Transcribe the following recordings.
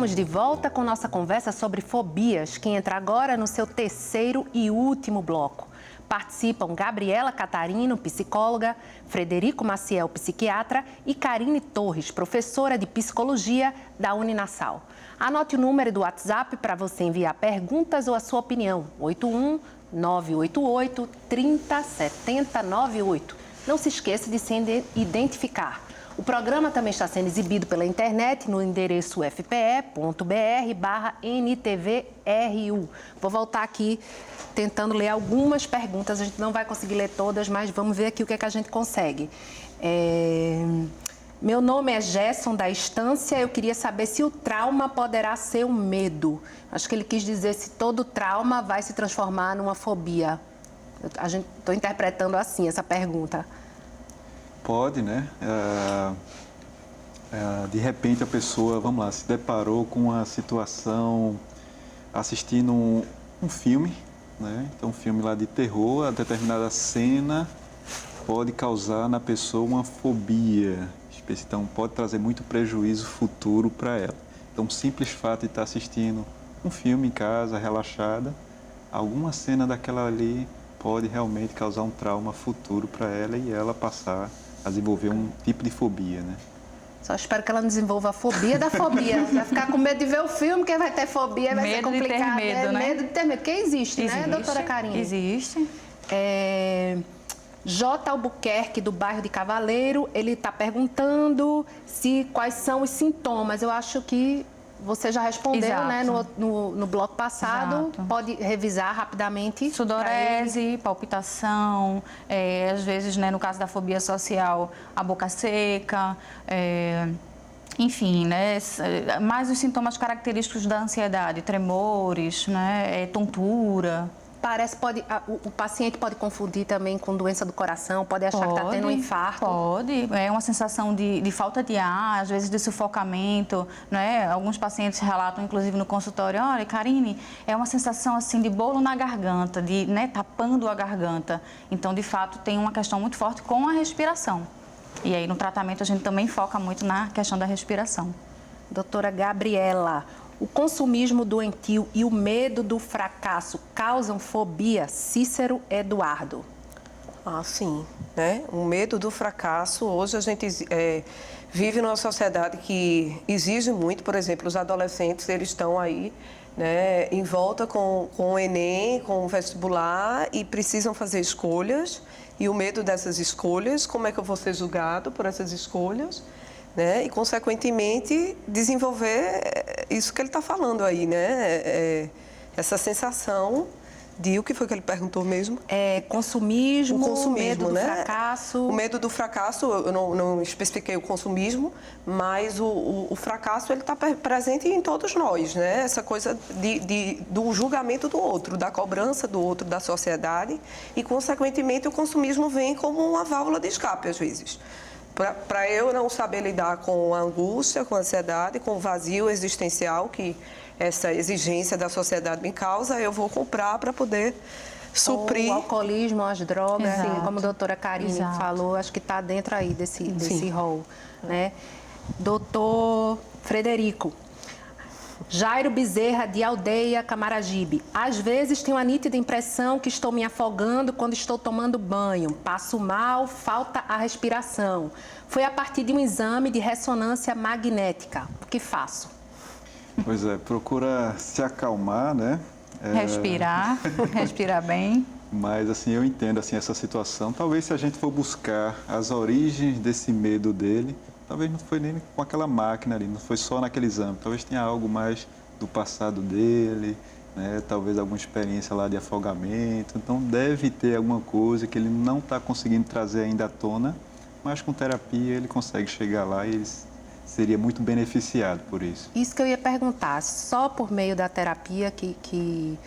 estamos de volta com nossa conversa sobre fobias, que entra agora no seu terceiro e último bloco. Participam Gabriela Catarino, psicóloga, Frederico Maciel, psiquiatra e Karine Torres, professora de psicologia da Uninasal. Anote o número do WhatsApp para você enviar perguntas ou a sua opinião, 81-988 30 70 98. Não se esqueça de se identificar. O programa também está sendo exibido pela internet no endereço fpe.br/ntvru. Vou voltar aqui tentando ler algumas perguntas. A gente não vai conseguir ler todas, mas vamos ver aqui o que é que a gente consegue. Meu nome é Gerson, da Estância. Eu queria saber se o trauma poderá ser um medo. Acho que ele quis dizer se todo trauma vai se transformar numa fobia. Estou interpretando assim essa pergunta. Pode, né? De repente a pessoa, vamos lá, se deparou com uma situação assistindo um filme, né? Então um filme lá de terror, a determinada cena pode causar na pessoa uma fobia. Então pode trazer muito prejuízo futuro para ela. Então o simples fato de estar assistindo um filme em casa, relaxada, alguma cena daquela ali pode realmente causar um trauma futuro para ela e ela passar a desenvolver um tipo de fobia, né? Só espero que ela não desenvolva a fobia da fobia. Vai ficar com medo de ver o filme, que vai ter fobia, vai ser complicado. Medo de ter medo, né? Medo de ter medo, porque existe, né, doutora Karine? Existe. J. Albuquerque, do bairro de Cavaleiro, ele está perguntando quais são os sintomas. Eu acho que você já respondeu, Exato. né, no bloco passado. Exato. Pode revisar rapidamente. Sudorese, palpitação, às vezes, né, no caso da fobia social, a boca seca, enfim, né, mais os sintomas característicos da ansiedade, tremores, né, tontura. O paciente pode confundir também com doença do coração, pode achar que está tendo um infarto. Pode, é uma sensação de falta de ar, às vezes de sufocamento, né? Alguns pacientes relatam, inclusive no consultório, olha, Karine, é uma sensação assim de bolo na garganta, né, tapando a garganta. Então, de fato, tem uma questão muito forte com a respiração. E aí, no tratamento, a gente também foca muito na questão da respiração. Doutora Gabriela, o consumismo doentio e o medo do fracasso causam fobia? Cícero Eduardo. Sim, né? O medo do fracasso, hoje a gente vive numa sociedade que exige muito, por exemplo, os adolescentes, eles estão aí, né, em volta com o Enem, com o vestibular e precisam fazer escolhas. E o medo dessas escolhas, como é que eu vou ser julgado por essas escolhas? Né? E, consequentemente, desenvolver isso que ele está falando aí, né? Essa sensação de... O que foi que ele perguntou mesmo? Consumismo, o medo do né? fracasso. O medo do fracasso, eu não especifiquei o consumismo, mas o fracasso ele está presente em todos nós, né? Essa coisa do julgamento do outro, da cobrança do outro, da sociedade e, consequentemente, o consumismo vem como uma válvula de escape, às vezes. Para eu não saber lidar com a angústia, com a ansiedade, com o vazio existencial que essa exigência da sociedade me causa, eu vou comprar para poder suprir. O alcoolismo, as drogas, Exato. Como a doutora Karine falou, acho que está dentro aí desse rol, né? Doutor Frederico, Jairo Bezerra, de Aldeia Camaragibe. Às vezes tenho a nítida impressão que estou me afogando quando estou tomando banho. Passo mal, falta a respiração. Foi a partir de um exame de ressonância magnética. O que faço? Pois é, procura se acalmar, né? Respirar bem. Mas, assim, eu entendo, assim, essa situação. Talvez se a gente for buscar as origens desse medo dele, talvez não foi nem com aquela máquina ali, não foi só naquele exame. Talvez tenha algo mais do passado dele, né? Talvez alguma experiência lá de afogamento. Então, deve ter alguma coisa que ele não está conseguindo trazer ainda à tona, mas com terapia ele consegue chegar lá e ele seria muito beneficiado por isso. Isso que eu ia perguntar. Só por meio da terapia que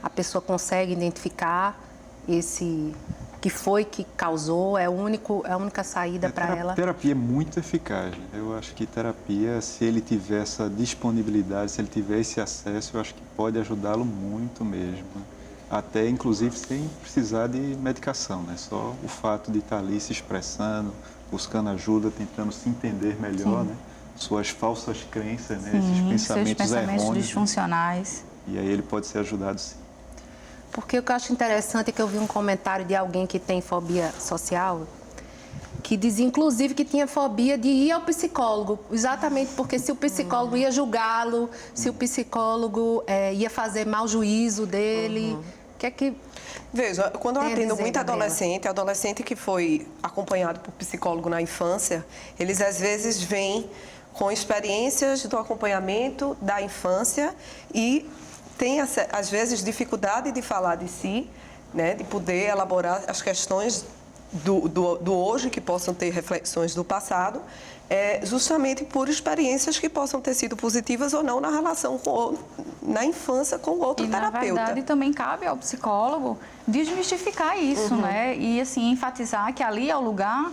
a pessoa consegue identificar esse que foi que causou, é a única saída para ela? Terapia é muito eficaz. Eu acho que terapia, se ele tiver essa disponibilidade, se ele tiver esse acesso, eu acho que pode ajudá-lo muito mesmo. Até, inclusive, sem precisar de medicação, né? Só o fato de estar ali se expressando, buscando ajuda, tentando se entender melhor, né? suas falsas crenças, né? Sim, Esses seus pensamentos pensamentos errôneos. disfuncionais. E aí ele pode ser ajudado, sim. Porque o que eu acho interessante é que eu vi um comentário de alguém que tem fobia social, que dizia, inclusive, que tinha fobia de ir ao psicólogo, exatamente porque se o psicólogo ia julgá-lo, se o psicólogo ia fazer mau juízo dele, que é que... Veja, quando eu Tem a atendo dizer, muito Gabriela? adolescente que foi acompanhado por psicólogo na infância, eles às vezes vêm com experiências do acompanhamento da infância e tem, às vezes, dificuldade de falar de si, né, de poder elaborar as questões do hoje, que possam ter reflexões do passado, justamente por experiências que possam ter sido positivas ou não na relação na infância com o outro terapeuta. Na verdade, também cabe ao psicólogo desmistificar isso, né? E, assim, enfatizar que ali é o lugar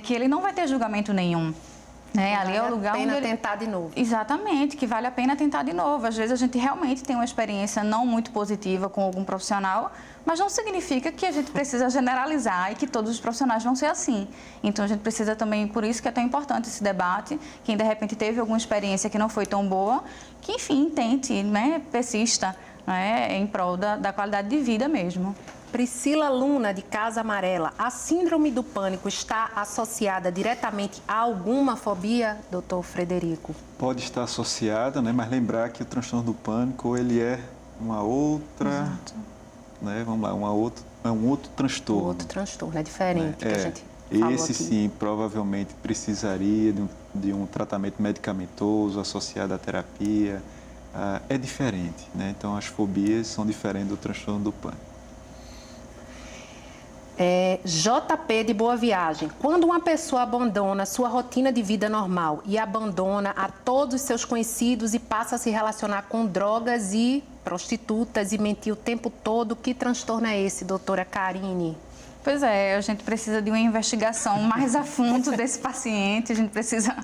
que ele não vai ter julgamento nenhum. Né? Ali é o lugar onde onde tentar de novo. Exatamente, que vale a pena tentar de novo. Às vezes a gente realmente tem uma experiência não muito positiva com algum profissional, mas não significa que a gente precisa generalizar e que todos os profissionais vão ser assim. Então a gente precisa também, por isso que é tão importante esse debate, quem de repente teve alguma experiência que não foi tão boa, que enfim, tente, né, persista, né, em prol da qualidade de vida mesmo. Priscila Luna, de Casa Amarela, a síndrome do pânico está associada diretamente a alguma fobia, doutor Frederico? Pode estar associada, né? Mas lembrar que o transtorno do pânico, ele é uma outra... Né? Vamos lá, é um outro transtorno. Um outro transtorno, é diferente que a gente falou esse aqui. sim, provavelmente precisaria de um tratamento medicamentoso associado à terapia. É diferente, né? Então as fobias são diferentes do transtorno do pânico. JP de Boa Viagem. Quando uma pessoa abandona sua rotina de vida normal e abandona a todos os seus conhecidos e passa a se relacionar com drogas e prostitutas e mentir o tempo todo, que transtorno é esse, doutora Karine? Pois é, a gente precisa de uma investigação mais a fundo desse paciente, a gente precisa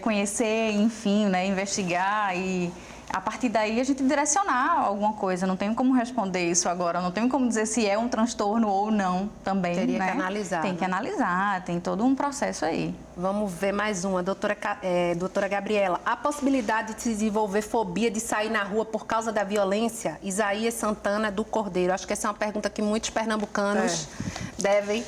conhecer, enfim, né, investigar e... A partir daí, a gente direcionar alguma coisa. Não tenho como responder isso agora. Não tenho como dizer se é um transtorno ou não também. Teria né? que analisar. Tem que analisar, tem todo um processo aí. Vamos ver mais uma. Doutora Gabriela, a possibilidade de se desenvolver fobia de sair na rua por causa da violência? Isaías Santana, do Cordeiro. Acho que essa é uma pergunta que muitos pernambucanos devem...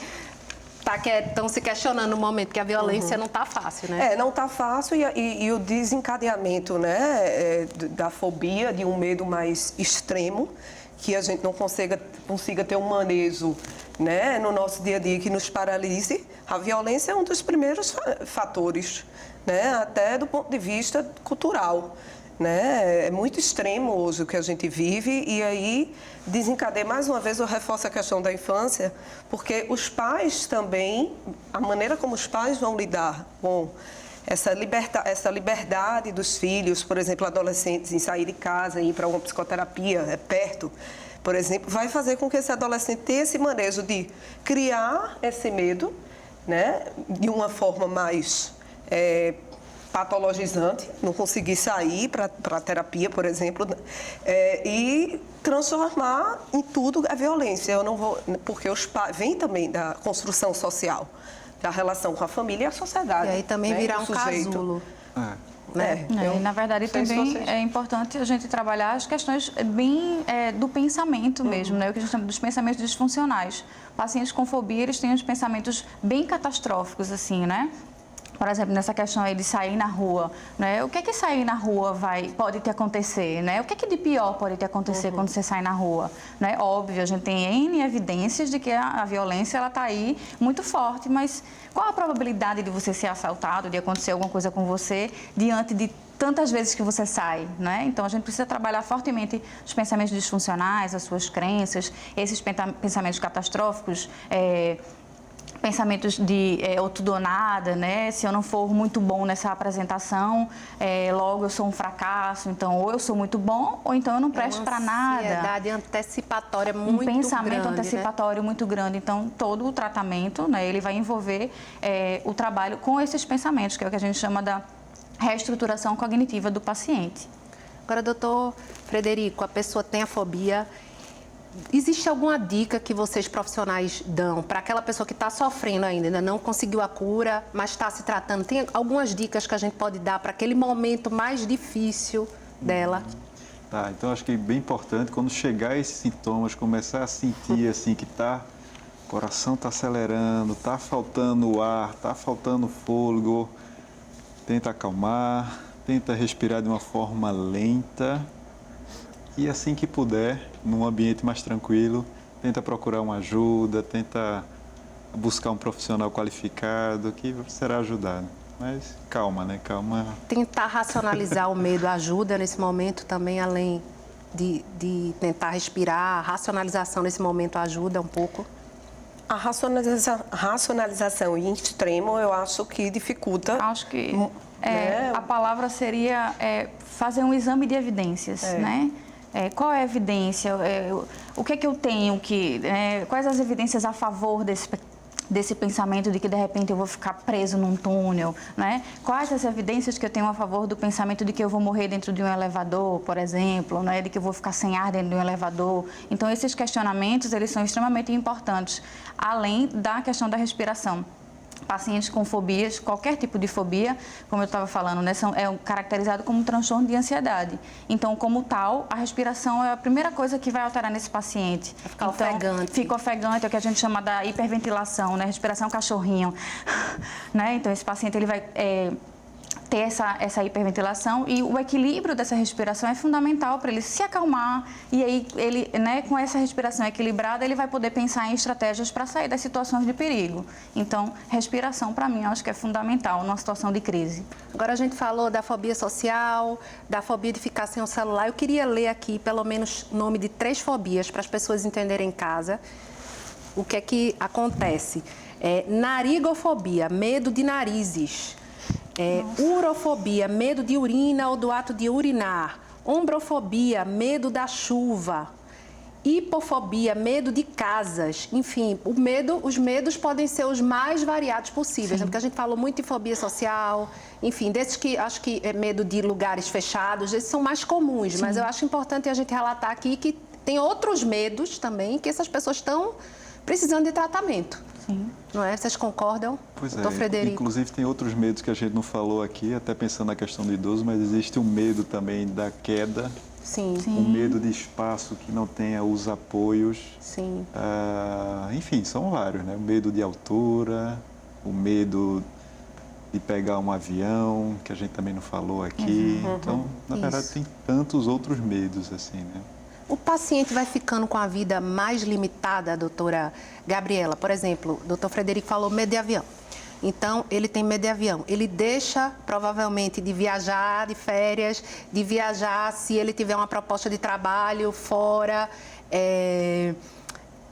Estão se questionando no momento, que a violência não está fácil, né? Não está fácil e o desencadeamento, né, da fobia, de um medo mais extremo, que a gente não consiga ter um manejo, né, no nosso dia a dia que nos paralise. A violência é um dos primeiros fatores, né, até do ponto de vista cultural. Né? É muito extremo hoje o que a gente vive e aí desencadeia, mais uma vez, eu reforço a questão da infância, porque os pais também, a maneira como os pais vão lidar com essa liberdade dos filhos, por exemplo, adolescentes em sair de casa e ir para uma psicoterapia perto, por exemplo, vai fazer com que esse adolescente tenha esse manejo de criar esse medo, né? De uma forma mais... patologizante, não conseguir sair para a terapia, por exemplo, e transformar em tudo a violência. Eu não vou, porque os pais vem também da construção social, da relação com a família e a sociedade. E aí também né? virar um casulo. E, na verdade, também é importante a gente trabalhar as questões bem do pensamento mesmo, né? O que a gente chama dos pensamentos disfuncionais. Pacientes com fobia, eles têm uns pensamentos bem catastróficos, assim, né? Por exemplo, nessa questão aí de sair na rua, né? O que é que sair na rua pode te acontecer, né? O que é que de pior pode te acontecer quando você sai na rua, né? Óbvio, a gente tem N evidências de que a violência, ela está aí muito forte, mas qual a probabilidade de você ser assaltado, de acontecer alguma coisa com você diante de tantas vezes que você sai, né? Então, a gente precisa trabalhar fortemente os pensamentos disfuncionais, as suas crenças, esses pensamentos catastróficos, pensamentos de ou tudo ou nada, né? Se eu não for muito bom nessa apresentação, logo eu sou um fracasso, então ou eu sou muito bom ou então eu não presto para nada. Uma ansiedade antecipatória muito grande. Um pensamento grande, antecipatório, né? Muito grande. Então, todo o tratamento, né, ele vai envolver o trabalho com esses pensamentos, que é o que a gente chama da reestruturação cognitiva do paciente. Agora, doutor Frederico, a pessoa tem a fobia existe alguma dica que vocês profissionais dão para aquela pessoa que está sofrendo ainda não conseguiu a cura, mas está se tratando? Tem algumas dicas que a gente pode dar para aquele momento mais difícil dela? Tá, então acho que é bem importante quando chegar esses sintomas, começar a sentir assim que o coração está acelerando, está faltando ar, está faltando fôlego, tenta acalmar, tenta respirar de uma forma lenta e assim que puder, num ambiente mais tranquilo, tenta procurar uma ajuda, tenta buscar um profissional qualificado que será ajudado. Mas calma, né? Calma. Tentar racionalizar o medo ajuda nesse momento também, além de tentar respirar. A racionalização nesse momento ajuda um pouco? A racionalização em extremo, eu acho que dificulta. Acho que a palavra seria fazer um exame de evidências, né? Qual é a evidência? O que é que eu tenho que... quais as evidências a favor desse pensamento de que, de repente, eu vou ficar preso num túnel, né? Quais as evidências que eu tenho a favor do pensamento de que eu vou morrer dentro de um elevador, por exemplo, né? De que eu vou ficar sem ar dentro de um elevador. Então, esses questionamentos, eles são extremamente importantes, além da questão da respiração. Pacientes com fobias, qualquer tipo de fobia, como eu estava falando, né, é caracterizado como um transtorno de ansiedade. Então, como tal, a respiração é a primeira coisa que vai alterar nesse paciente. Vai ficar ofegante. Fica ofegante, é o que a gente chama da hiperventilação, né, respiração cachorrinho. Né? Então, esse paciente ele vai ter essa hiperventilação e o equilíbrio dessa respiração é fundamental para ele se acalmar e aí ele, né, com essa respiração equilibrada, ele vai poder pensar em estratégias para sair das situações de perigo. Então, respiração para mim eu acho que é fundamental numa situação de crise. Agora a gente falou da fobia social, da fobia de ficar sem o celular. Eu queria ler aqui pelo menos o nome de 3 fobias para as pessoas entenderem em casa o que é que acontece. Narigofobia, medo de narizes. Urofobia, medo de urina ou do ato de urinar. Ombrofobia, medo da chuva. Hipofobia, medo de casas. Enfim, os medos podem ser os mais variados possíveis, né? Porque a gente falou muito de fobia social, enfim, desses que acho que é medo de lugares fechados, esses são mais comuns, mas eu acho importante a gente relatar aqui que tem outros medos também que essas pessoas estão precisando de tratamento. Sim. Não é? Vocês concordam? Pois Doutor Frederico. Inclusive tem outros medos que a gente não falou aqui, até pensando na questão do idoso, mas existe um medo também da queda. Sim. O medo de espaço que não tenha os apoios. Sim. Enfim, são vários, né? O medo de altura, o medo de pegar um avião, que a gente também não falou aqui. Então, na verdade, tem tantos outros medos, assim, né? O paciente vai ficando com a vida mais limitada, doutora Gabriela. Por exemplo, o doutor Frederico falou medo de avião. Então, ele tem medo de avião. Ele deixa, provavelmente, de viajar de férias, de viajar se ele tiver uma proposta de trabalho fora.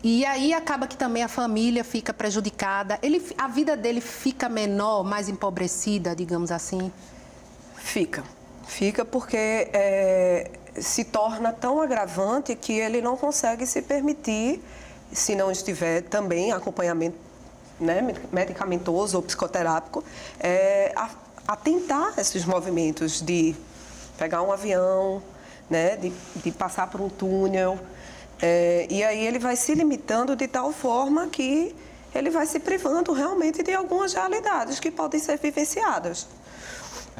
E aí acaba que também a família fica prejudicada. A vida dele fica menor, mais empobrecida, digamos assim? Fica porque se torna tão agravante que ele não consegue se permitir, se não estiver também acompanhamento, né, medicamentoso ou psicoterápico, a tentar esses movimentos de pegar um avião, né, de passar por um túnel. E aí ele vai se limitando de tal forma que ele vai se privando realmente de algumas realidades que podem ser vivenciadas.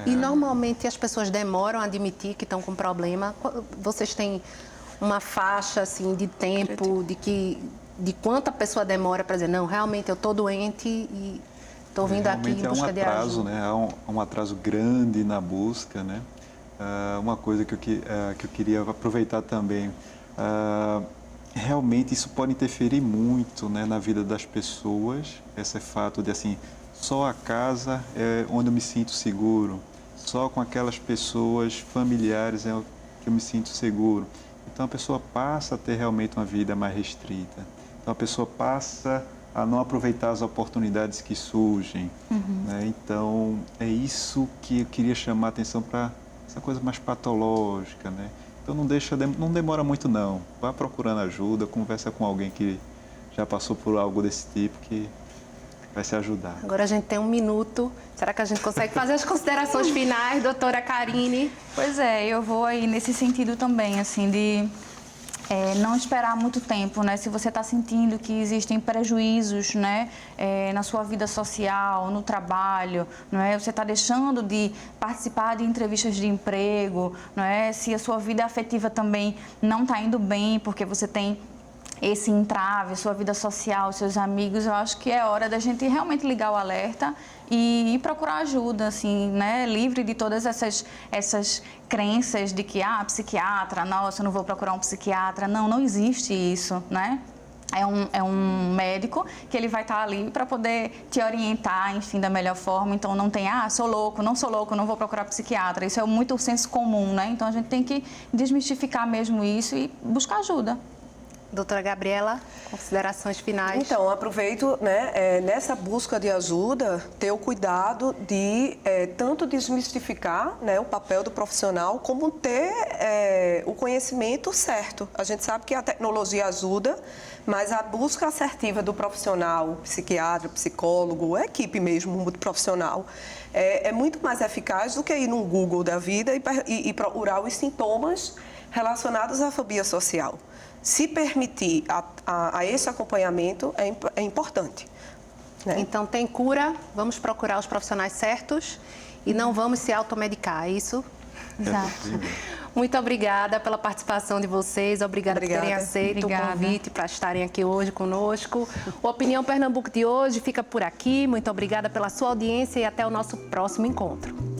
E normalmente as pessoas demoram a admitir que estão com problema. Vocês têm uma faixa assim de tempo de quanto a pessoa demora para dizer, não, realmente eu estou doente e estou vindo aqui em busca de ajuda. Né? Há um atraso grande na busca, né? Uma coisa que eu queria aproveitar também, realmente isso pode interferir muito, né, na vida das pessoas, esse fato de assim, só a casa é onde eu me sinto seguro, só com aquelas pessoas familiares é que eu me sinto seguro. Então a pessoa passa a ter realmente uma vida mais restrita. Então a pessoa passa a não aproveitar as oportunidades que surgem. Né? Então é isso que eu queria chamar a atenção para essa coisa mais patológica, né? Então não demora muito não. Vá procurando ajuda, conversa com alguém que já passou por algo desse tipo que vai se ajudar. Agora a gente tem 1 minuto. Será que a gente consegue fazer as considerações finais, doutora Karine? Pois é, eu vou aí nesse sentido também, assim, de não esperar muito tempo, né? Se você está sentindo que existem prejuízos, né, na sua vida social, no trabalho, não é? Você está deixando de participar de entrevistas de emprego, não é? Se a sua vida afetiva também não está indo bem, porque você tem esse entrave, sua vida social, seus amigos, eu acho que é hora da gente realmente ligar o alerta e procurar ajuda, assim, né? Livre de todas essas crenças de que, psiquiatra, nossa, eu não vou procurar um psiquiatra. Não, não existe isso, né? É um médico que ele vai estar ali para poder te orientar, enfim, da melhor forma. Então, não tem, sou louco, não vou procurar psiquiatra. Isso é muito senso comum, né? Então, a gente tem que desmistificar mesmo isso e buscar ajuda. Doutora Gabriela, considerações finais? Então, aproveito, né, nessa busca de ajuda, ter o cuidado de tanto desmistificar, né, o papel do profissional, como ter o conhecimento certo. A gente sabe que a tecnologia ajuda, mas a busca assertiva do profissional, psiquiatra, psicólogo, a equipe mesmo, muito profissional, é muito mais eficaz do que ir no Google da vida e procurar os sintomas relacionados à fobia social. Se permitir a esse acompanhamento é importante. Né? Então, tem cura, vamos procurar os profissionais certos e não vamos se automedicar, é isso? Exato. Muito obrigada pela participação de vocês, obrigada por terem aceito o convite para estarem aqui hoje conosco. O Opinião Pernambuco de hoje fica por aqui. Muito obrigada pela sua audiência e até o nosso próximo encontro.